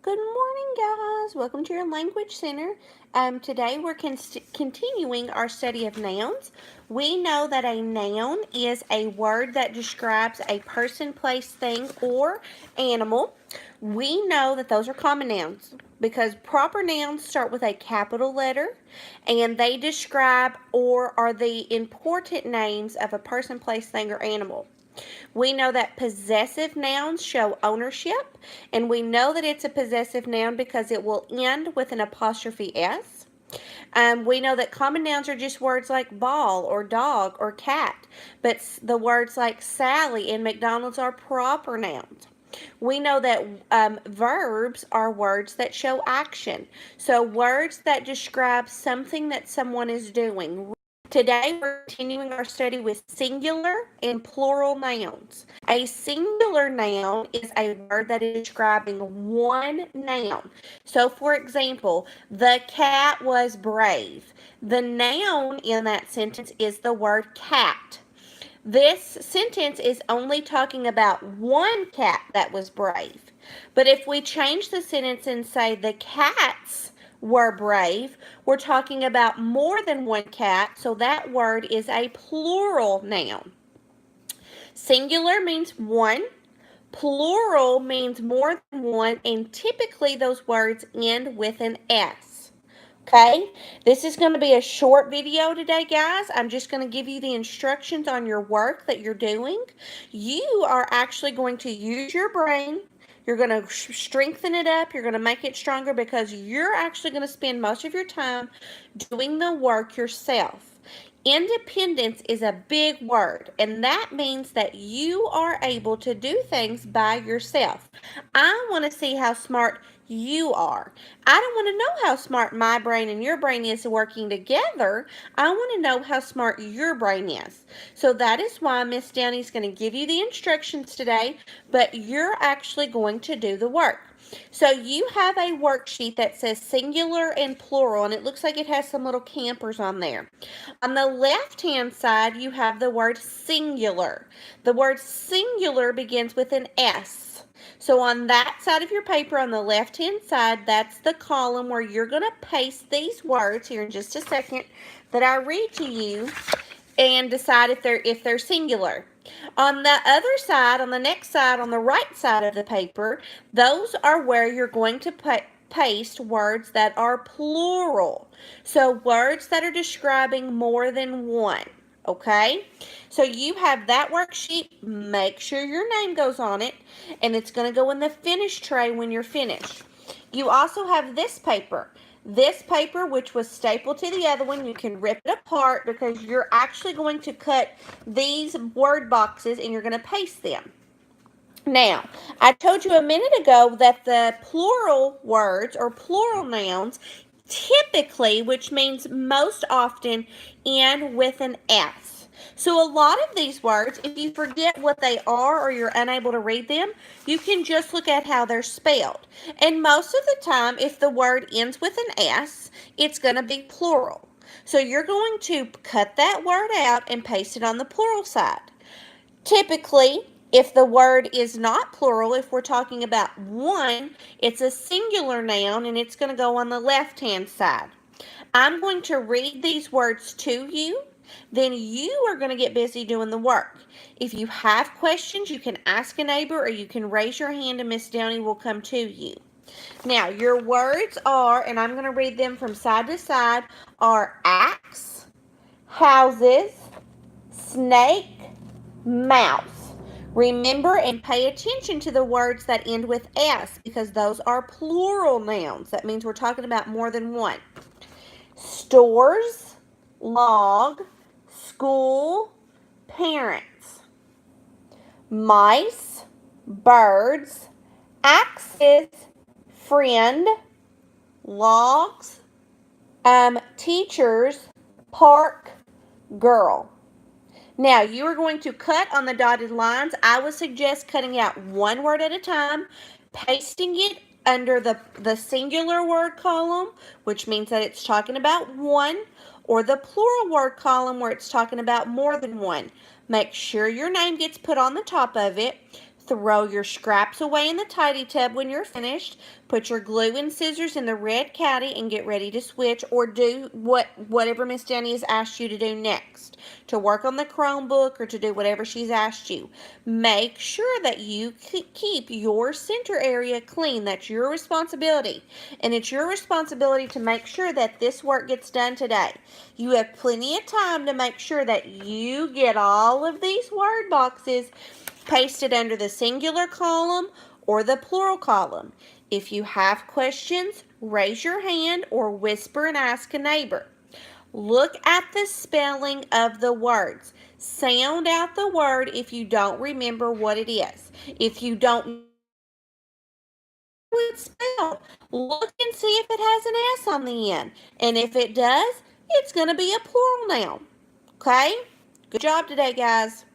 Good morning, guys. Welcome to your Language Center. Today we're continuing our study of nouns. We know that a noun is a word that describes a person, place, thing, or animal. We know that those are common nouns because proper nouns start with a capital letter and they describe or are the important names of a person, place, thing, or animal. We know that possessive nouns show ownership, and we know that it's a possessive noun because it will end with an apostrophe S. We know that common nouns are just words like ball or dog or cat, but the words like Sally and McDonald's are proper nouns. We know that verbs are words that show action. So, words that describe something that someone is doing. Today, we're continuing our study with singular and plural nouns. A singular noun is a word that is describing one noun. So, for example, the cat was brave. The noun in that sentence is the word cat. This sentence is only talking about one cat that was brave. But if we change the sentence and say the cats were brave, we're talking about more than one cat, so that word is a plural noun. Singular means one, plural means more than one, and typically those words end with an S. Okay, this is going to be a short video today, guys. I'm just going to give you the instructions on your work that you're doing. You are actually going to use your brain. You're going to strengthen it up. You're going to make it stronger because you're actually going to spend most of your time doing the work yourself. Independence is a big word, and that means that you are able to do things by yourself. I want to see how smart you are. I don't want to know how smart my brain and your brain is working together. I want to know how smart your brain is. So that is why Miss Downey's going to give you the instructions today, but you're actually going to do the work. So you have a worksheet that says singular and plural, and it looks like it has some little campers on there. On the left-hand side, you have the word singular. The word singular begins with an S. So on that side of your paper, on the left-hand side, that's the column where you're going to paste these words here in just a second that I read to you and decide if they're singular. On the other side, on the next side, on the right side of the paper, those are where you're going to paste words that are plural. So words that are describing more than one. Okay, so you have that worksheet. Make sure your name goes on it, and it's going to go in the finish tray when you're finished. You also have this paper. This paper, which was stapled to the other one, you can rip it apart because you're actually going to cut these word boxes and you're going to paste them. Now, I told you a minute ago that the plural words or plural nouns typically, which means most often, end with an S. So a lot of these words, if you forget what they are or you're unable to read them, you can just look at how they're spelled. And most of the time, if the word ends with an S, it's going to be plural. So you're going to cut that word out and paste it on the plural side. Typically, if the word is not plural, if we're talking about one, it's a singular noun and it's going to go on the left-hand side. I'm going to read these words to you. Then you are going to get busy doing the work. If you have questions, you can ask a neighbor or you can raise your hand and Miss Downey will come to you. Now, your words are, and I'm going to read them from side to side, are axe, houses, snake, mouse. Remember and pay attention to the words that end with S because those are plural nouns. That means we're talking about more than one. Stores, log, school, parents. Mice, birds, axes, friend, logs, teachers, park, girl. Now, you are going to cut on the dotted lines. I would suggest cutting out one word at a time, pasting it under the singular word column, which means that it's talking about one, or the plural word column where it's talking about more than one. Make sure your name gets put on the top of it. Throw your scraps away in the tidy tub when you're finished. Put your glue and scissors in the red caddy and get ready to switch or do whatever Miss Jenny has asked you to do next. To work on the Chromebook or to do whatever she's asked you. Make sure that you keep your center area clean. That's your responsibility. And it's your responsibility to make sure that this work gets done today. You have plenty of time to make sure that you get all of these word boxes pasted under the singular column or the plural column. If you have questions, raise your hand or whisper and ask a neighbor. Look at the spelling of the words. Sound out the word if you don't remember what it is. If you don't know how it's spelled, look and see if it has an S on the end. And if it does, it's going to be a plural noun. Okay? Good job today, guys.